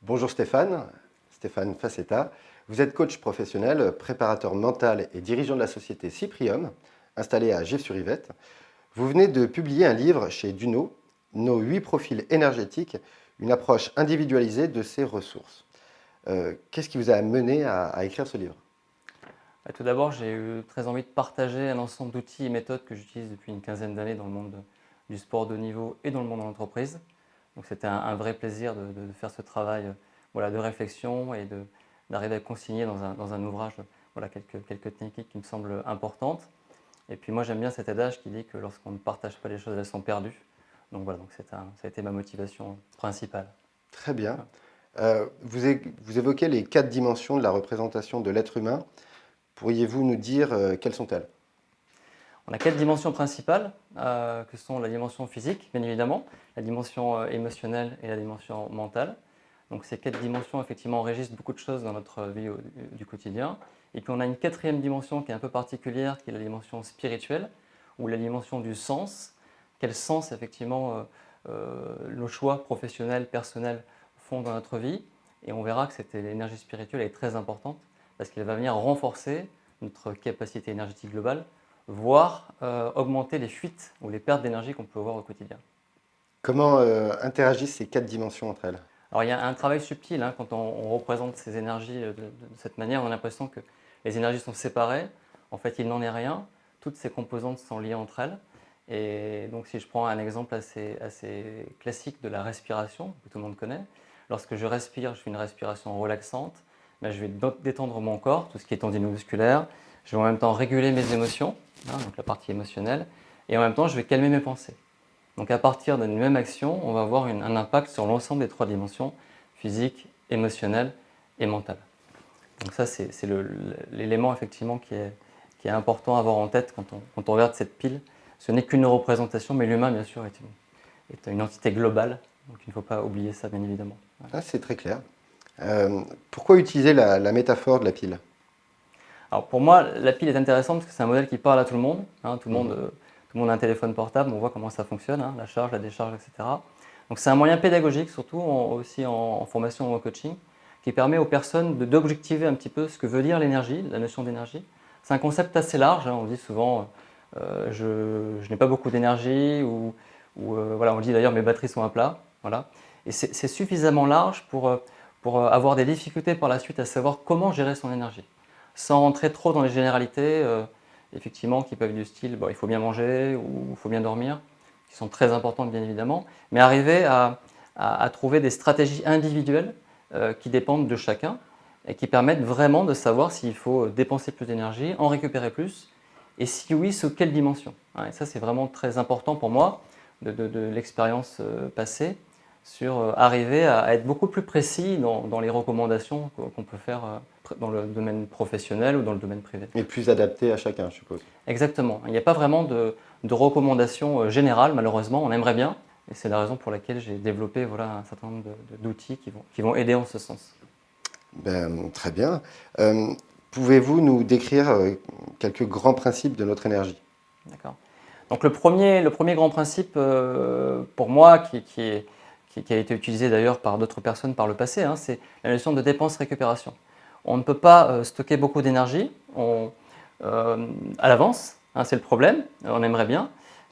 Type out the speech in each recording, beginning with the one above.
Bonjour Stéphane, Stéphane Facetta. Vous êtes coach professionnel, préparateur mental et dirigeant de la société Cyprium, installée à Gif-sur-Yvette. Vous venez de publier un livre chez Duno, Nos 8 profils énergétiques, une approche individualisée de ces ressources. Qu'est-ce qui vous a mené à écrire ce livre? Tout d'abord, j'ai eu très envie de partager un ensemble d'outils et méthodes que j'utilise depuis une quinzaine d'années dans le monde du sport de haut niveau et dans le monde de l'entreprise. Donc c'était un vrai plaisir de faire ce travail voilà, de réflexion et d'arriver à consigner dans un ouvrage voilà, quelques techniques qui me semblent importantes. Et puis moi j'aime bien cet adage qui dit que lorsqu'on ne partage pas les choses, elles sont perdues. Donc voilà, donc ça a été ma motivation principale. Très bien. Vous évoquez les 4 dimensions de la représentation de l'être humain. Pourriez-vous nous dire quelles sont-elles? On a 4 dimensions principales, que sont la dimension physique, bien évidemment, la dimension émotionnelle et la dimension mentale. Donc ces 4 dimensions, effectivement, régissent beaucoup de choses dans notre vie du quotidien. Et puis on a une quatrième dimension qui est un peu particulière, qui est la dimension spirituelle, ou la dimension du sens. Quel sens, effectivement, nos choix professionnels, personnels font dans notre vie. Et on verra que l'énergie spirituelle est très importante, parce qu'elle va venir renforcer notre capacité énergétique globale, voire augmenter les fuites ou les pertes d'énergie qu'on peut avoir au quotidien. Comment interagissent ces 4 dimensions entre elles? Alors il y a un travail subtil, hein, quand on représente ces énergies de cette manière, on a l'impression que les énergies sont séparées. En fait, il n'en est rien. Toutes ces composantes sont liées entre elles. Et donc si je prends un exemple assez classique de la respiration, que tout le monde connaît, lorsque je respire, je fais une respiration relaxante, ben, je vais détendre mon corps, tout ce qui est tendineux musculaire. Je vais en même temps réguler mes émotions, hein, donc la partie émotionnelle, et en même temps je vais calmer mes pensées. Donc à partir d'une même action, on va avoir un impact sur l'ensemble des 3 dimensions, physique, émotionnelle et mentale. Donc ça c'est l'élément effectivement qui est important à avoir en tête quand on regarde cette pile. Ce n'est qu'une représentation, mais l'humain bien sûr est une entité globale, donc il ne faut pas oublier ça bien évidemment. Ah, c'est très clair. Pourquoi utiliser la métaphore de la pile? Alors pour moi, la pile est intéressante parce que c'est un modèle qui parle à tout le monde. Hein, tout Mhm. le monde a un téléphone portable, on voit comment ça fonctionne, hein, la charge, la décharge, etc. Donc c'est un moyen pédagogique, surtout aussi en formation ou en coaching, qui permet aux personnes d'objectiver un petit peu ce que veut dire l'énergie, la notion d'énergie. C'est un concept assez large, hein, on dit souvent je n'ai pas beaucoup d'énergie ou voilà, on dit d'ailleurs mes batteries sont à plat. Voilà. Et c'est suffisamment large pour avoir des difficultés par la suite à savoir comment gérer son énergie sans rentrer trop dans les généralités, effectivement, qui peuvent être du style bon, il faut bien manger ou il faut bien dormir, qui sont très importantes bien évidemment, mais arriver à trouver des stratégies individuelles qui dépendent de chacun et qui permettent vraiment de savoir s'il faut dépenser plus d'énergie, en récupérer plus, et si oui, sous quelle dimension. Et ça, c'est vraiment très important pour moi de l'expérience passée sur arriver à être beaucoup plus précis dans les recommandations qu'on peut faire dans le domaine professionnel ou dans le domaine privé. Et plus adapté à chacun, je suppose. Exactement. Il n'y a pas vraiment de recommandations générales, malheureusement. On aimerait bien, et c'est la raison pour laquelle j'ai développé voilà, un certain nombre d'outils qui vont aider en ce sens. Ben, très bien. Pouvez-vous nous décrire quelques grands principes de notre énergie? D'accord. Donc le premier grand principe pour moi, qui a été utilisé d'ailleurs par d'autres personnes par le passé, hein, c'est la notion de dépense-récupération. On ne peut pas stocker beaucoup d'énergie à l'avance, hein, c'est le problème, on aimerait bien.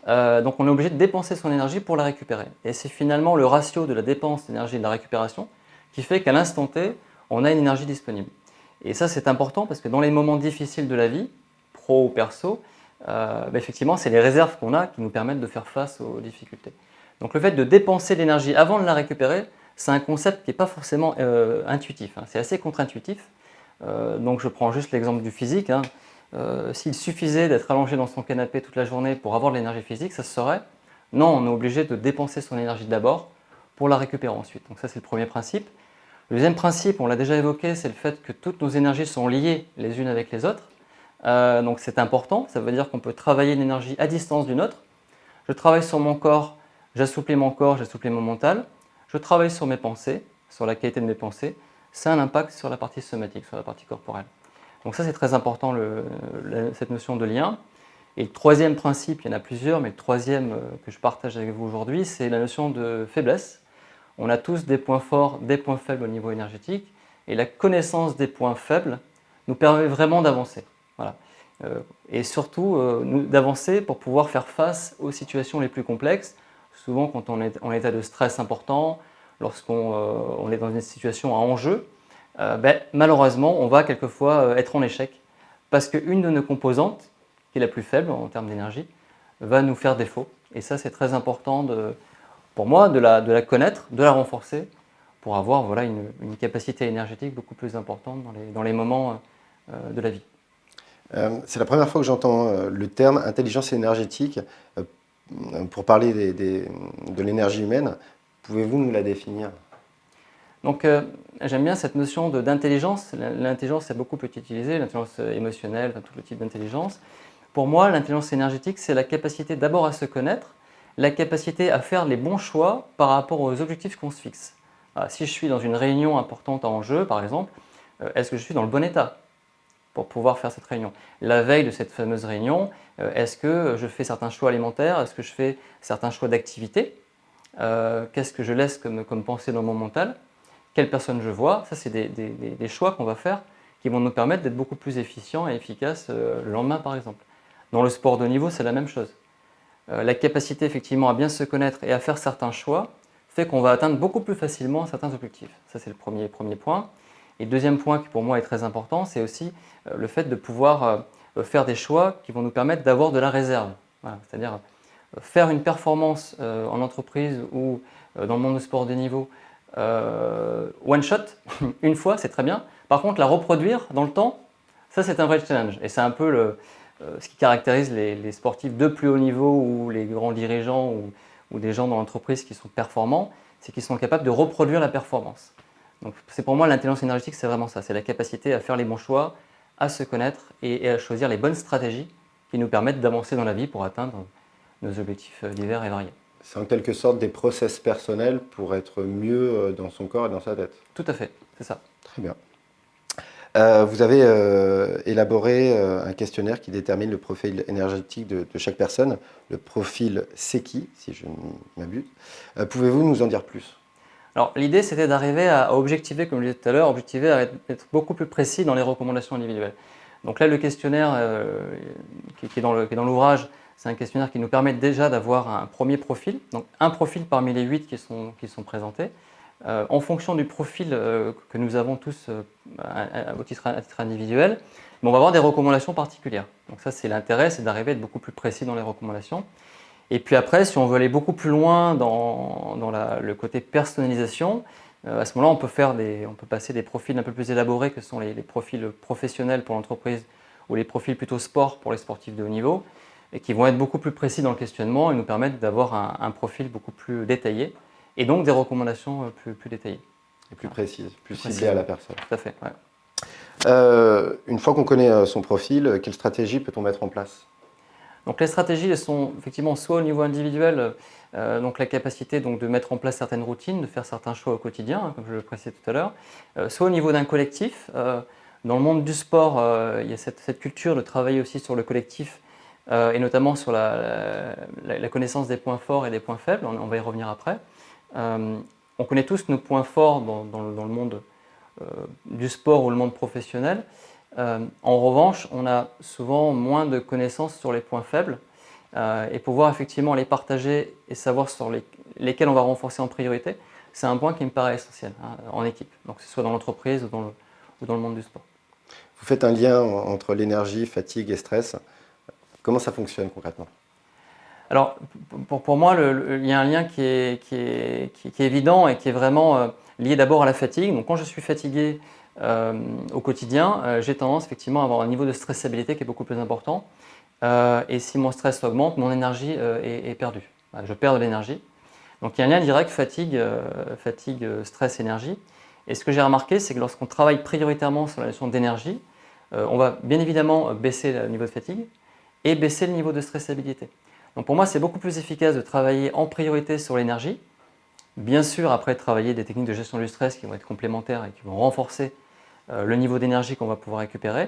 Donc on est obligé de dépenser son énergie pour la récupérer. Et c'est finalement le ratio de la dépense d'énergie et de la récupération qui fait qu'à l'instant T, on a une énergie disponible. Et ça c'est important parce que dans les moments difficiles de la vie, pro ou perso, effectivement c'est les réserves qu'on a qui nous permettent de faire face aux difficultés. Donc le fait de dépenser l'énergie avant de la récupérer, c'est un concept qui n'est pas forcément intuitif, hein. C'est assez contre-intuitif. Donc je prends juste l'exemple du physique, hein. S'il suffisait d'être allongé dans son canapé toute la journée pour avoir de l'énergie physique, ça se saurait. Non, on est obligé de dépenser son énergie d'abord pour la récupérer ensuite. Donc ça c'est le premier principe. Le deuxième principe, on l'a déjà évoqué, c'est le fait que toutes nos énergies sont liées les unes avec les autres. Donc c'est important, ça veut dire qu'on peut travailler l'énergie à distance d'une autre. Je travaille sur mon corps, j'assouplis mon mental. Je travaille sur mes pensées, sur la qualité de mes pensées. Ça a un impact sur la partie somatique, sur la partie corporelle. Donc ça c'est très important, cette notion de lien. Et le troisième principe, il y en a plusieurs, mais le troisième que je partage avec vous aujourd'hui, c'est la notion de faiblesse. On a tous des points forts, des points faibles au niveau énergétique. Et la connaissance des points faibles nous permet vraiment d'avancer. Voilà. Et surtout d'avancer pour pouvoir faire face aux situations les plus complexes. Souvent, quand on est en état de stress important, lorsqu'on est dans une situation à enjeu, malheureusement, on va quelquefois être en échec parce qu'une de nos composantes, qui est la plus faible en termes d'énergie, va nous faire défaut. Et ça, c'est très important pour moi de la connaître, de la renforcer pour avoir voilà, une capacité énergétique beaucoup plus importante dans les moments de la vie. C'est la première fois que j'entends le terme intelligence énergétique pour parler de l'énergie humaine. Pouvez-vous nous la définir? Donc, j'aime bien cette notion d'intelligence. L'intelligence est beaucoup plus utilisée, l'intelligence émotionnelle, tout le type d'intelligence. Pour moi, l'intelligence énergétique, c'est la capacité d'abord à se connaître, la capacité à faire les bons choix par rapport aux objectifs qu'on se fixe. Si je suis dans une réunion importante en jeu, par exemple, est-ce que je suis dans le bon état pour pouvoir faire cette réunion? La veille de cette fameuse réunion, est-ce que je fais certains choix alimentaires? Est-ce que je fais certains choix d'activité? Qu'est-ce que je laisse comme pensée dans mon mental? Quelle personne je vois? Ça, c'est des choix qu'on va faire qui vont nous permettre d'être beaucoup plus efficients et efficaces le lendemain, par exemple. Dans le sport de haut niveau, c'est la même chose. La capacité, effectivement, à bien se connaître et à faire certains choix fait qu'on va atteindre beaucoup plus facilement certains objectifs. Ça, c'est le premier point. Et deuxième point qui, pour moi, est très important, c'est aussi le fait de pouvoir faire des choix qui vont nous permettre d'avoir de la réserve. Voilà, c'est-à-dire faire une performance en entreprise ou dans le monde du sport de niveau one shot, une fois, c'est très bien. Par contre, la reproduire dans le temps, ça c'est un vrai challenge. Et c'est un peu ce qui caractérise les sportifs de plus haut niveau ou les grands dirigeants ou des gens dans l'entreprise qui sont performants, c'est qu'ils sont capables de reproduire la performance. Donc c'est pour moi l'intelligence énergétique, c'est vraiment ça, c'est la capacité à faire les bons choix, à se connaître et à choisir les bonnes stratégies qui nous permettent d'avancer dans la vie pour atteindre nos objectifs divers et variés. C'est en quelque sorte des process personnels pour être mieux dans son corps et dans sa tête. Tout à fait, c'est ça. Très bien. Vous avez élaboré un questionnaire qui détermine le profil énergétique de chaque personne, le profil SECI, si je ne m'abuse. Pouvez-vous nous en dire plus? Alors l'idée c'était d'arriver à objectiver, comme je le disais tout à l'heure, objectiver à être beaucoup plus précis dans les recommandations individuelles. Donc là le questionnaire qui est dans l'ouvrage, c'est un questionnaire qui nous permet déjà d'avoir un premier profil, donc un profil parmi les 8 qui sont présentés. En fonction du profil que nous avons tous à titre individuel, mais on va avoir des recommandations particulières. Donc ça c'est l'intérêt, c'est d'arriver à être beaucoup plus précis dans les recommandations. Et puis après, si on veut aller beaucoup plus loin dans le côté personnalisation, à ce moment-là, on peut passer des profils un peu plus élaborés que sont les profils professionnels pour l'entreprise ou les profils plutôt sport pour les sportifs de haut niveau et qui vont être beaucoup plus précis dans le questionnement et nous permettre d'avoir un profil beaucoup plus détaillé et donc des recommandations plus détaillées. Et plus précises, plus ciblées à la personne. Tout à fait, ouais. Une fois qu'on connaît son profil, quelle stratégie peut-on mettre en place? Donc les stratégies, elles sont effectivement soit au niveau individuel, donc la capacité donc, de mettre en place certaines routines, de faire certains choix au quotidien, comme je le précisais tout à l'heure, soit au niveau d'un collectif. Dans le monde du sport, il y a cette culture de travailler aussi sur le collectif et notamment sur la connaissance des points forts et des points faibles, on va y revenir après. On connaît tous nos points forts dans le monde du sport ou le monde professionnel. En revanche, on a souvent moins de connaissances sur les points faibles et pouvoir effectivement les partager et savoir sur lesquels on va renforcer en priorité, c'est un point qui me paraît essentiel en équipe, donc que ce soit dans l'entreprise ou dans le monde du sport. Vous faites un lien entre l'énergie, fatigue et stress. Comment ça fonctionne concrètement? Alors, pour moi, il y a un lien qui est évident et qui est vraiment lié d'abord à la fatigue. Donc, quand je suis fatigué au quotidien, j'ai tendance effectivement à avoir un niveau de stressabilité qui est beaucoup plus important. Et si mon stress augmente, mon énergie est perdue. Je perds de l'énergie. Donc, il y a un lien direct fatigue, stress, énergie. Et ce que j'ai remarqué, c'est que lorsqu'on travaille prioritairement sur la notion d'énergie, on va bien évidemment baisser le niveau de fatigue et baisser le niveau de stressabilité. Donc pour moi, c'est beaucoup plus efficace de travailler en priorité sur l'énergie. Bien sûr, après, travailler des techniques de gestion du stress qui vont être complémentaires et qui vont renforcer le niveau d'énergie qu'on va pouvoir récupérer.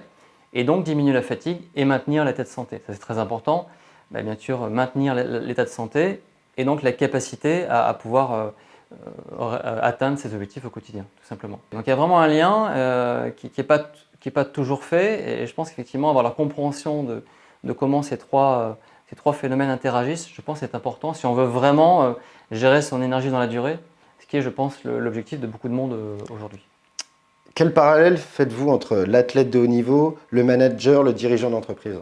Et donc diminuer la fatigue et maintenir l'état de santé. Ça, c'est très important. Bien sûr, maintenir l'état de santé et donc la capacité à pouvoir atteindre ses objectifs au quotidien, tout simplement. Donc il y a vraiment un lien qui n'est pas toujours fait, et je pense qu'effectivement avoir la compréhension de comment ces trois phénomènes interagissent, je pense est important si on veut vraiment gérer son énergie dans la durée, ce qui est, je pense, l'objectif de beaucoup de monde aujourd'hui. Quel parallèle faites-vous entre l'athlète de haut niveau, le manager, le dirigeant d'entreprise?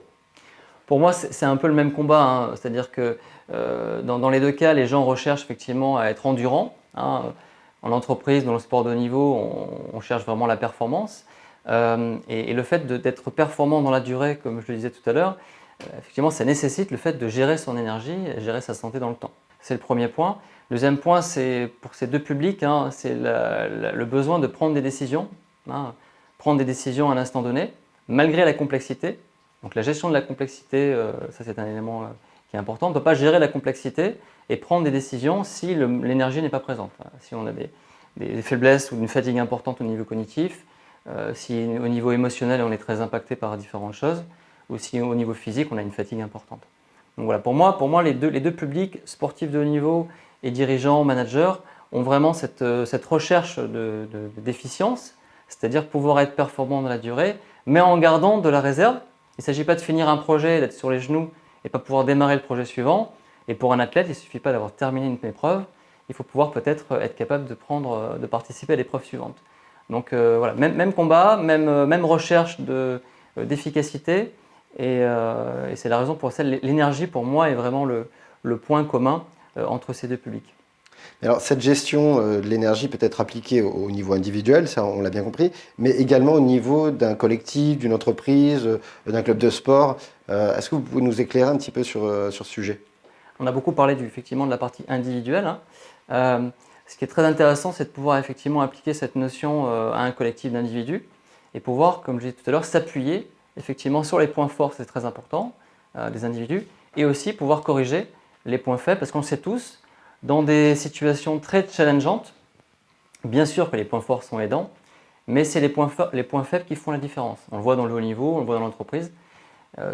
Pour moi, c'est un peu le même combat, hein. C'est-à-dire que dans les deux cas, les gens recherchent effectivement à être endurants, hein. En entreprise, dans le sport de haut niveau, on cherche vraiment la performance. Et le fait d'être performant dans la durée, comme je le disais tout à l'heure, effectivement, ça nécessite le fait de gérer son énergie et gérer sa santé dans le temps. C'est le premier point. Le deuxième point, c'est pour ces deux publics, hein, c'est le besoin de prendre des décisions, hein, prendre des décisions à un instant donné, malgré la complexité. Donc la gestion de la complexité, ça c'est un élément qui est important. On ne peut pas gérer la complexité et prendre des décisions si l'énergie n'est pas présente. Si on a des faiblesses ou une fatigue importante au niveau cognitif, si au niveau émotionnel on est très impacté par différentes choses, ou si au niveau physique on a une fatigue importante. Donc voilà, pour moi les deux publics, sportifs de haut niveau et dirigeants, managers, ont vraiment cette recherche d'efficience, c'est-à-dire pouvoir être performant dans la durée, mais en gardant de la réserve. Il ne s'agit pas de finir un projet, d'être sur les genoux et pas pouvoir démarrer le projet suivant. Et pour un athlète, il ne suffit pas d'avoir terminé une épreuve, il faut pouvoir peut-être être capable de participer à l'épreuve suivante. Donc voilà, même combat, même recherche d'efficacité. Et c'est la raison pour laquelle l'énergie, pour moi, est vraiment le point commun entre ces deux publics. Alors, cette gestion de l'énergie peut être appliquée au niveau individuel, ça on l'a bien compris, mais également au niveau d'un collectif, d'une entreprise, d'un club de sport. Est-ce que vous pouvez nous éclairer un petit peu sur ce sujet? On a beaucoup parlé effectivement de la partie individuelle, hein. Ce qui est très intéressant, c'est de pouvoir effectivement appliquer cette notion à un collectif d'individus et pouvoir, comme je disais tout à l'heure, s'appuyer effectivement sur les points forts, c'est très important, des individus, et aussi pouvoir corriger les points faibles, parce qu'on le sait tous, dans des situations très challengeantes, bien sûr que les points forts sont aidants, mais c'est les points faibles qui font la différence. On le voit dans le haut niveau, on le voit dans l'entreprise.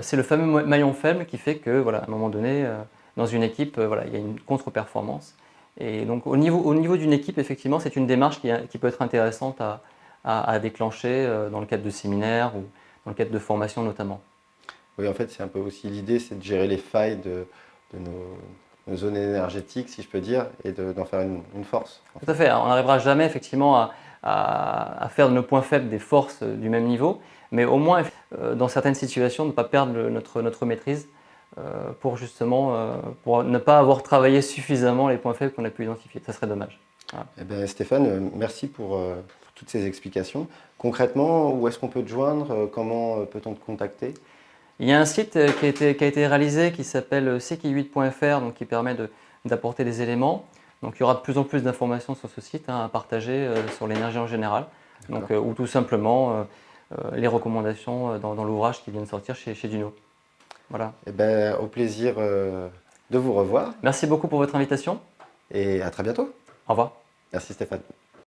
C'est le fameux maillon faible qui fait que, voilà, à un moment donné, dans une équipe, voilà, il y a une contre-performance. Et donc au niveau d'une équipe, effectivement, c'est une démarche qui peut être intéressante à déclencher dans le cadre de séminaires ou dans le cadre de formations notamment. Oui, en fait, c'est un peu aussi l'idée, c'est de gérer les failles de nos zones énergétiques, si je peux dire, et d'en faire une force. Tout à fait. On n'arrivera jamais effectivement à faire de nos points faibles des forces du même niveau, mais au moins dans certaines situations ne pas perdre notre maîtrise pour justement pour ne pas avoir travaillé suffisamment les points faibles qu'on a pu identifier. Ça serait dommage. Voilà. Eh bien, Stéphane, merci pour toutes ces explications. Concrètement, où est-ce qu'on peut te joindre? Comment peut-on te contacter? Il y a un site qui a été réalisé qui s'appelle c8.fr, donc qui permet d'apporter des éléments. Donc il y aura de plus en plus d'informations sur ce site, hein, à partager sur l'énergie en général. Donc, ou tout simplement les recommandations dans l'ouvrage qui vient de sortir chez Duno. Voilà. Eh ben, au plaisir de vous revoir. Merci beaucoup pour votre invitation. Et à très bientôt. Au revoir. Merci Stéphane.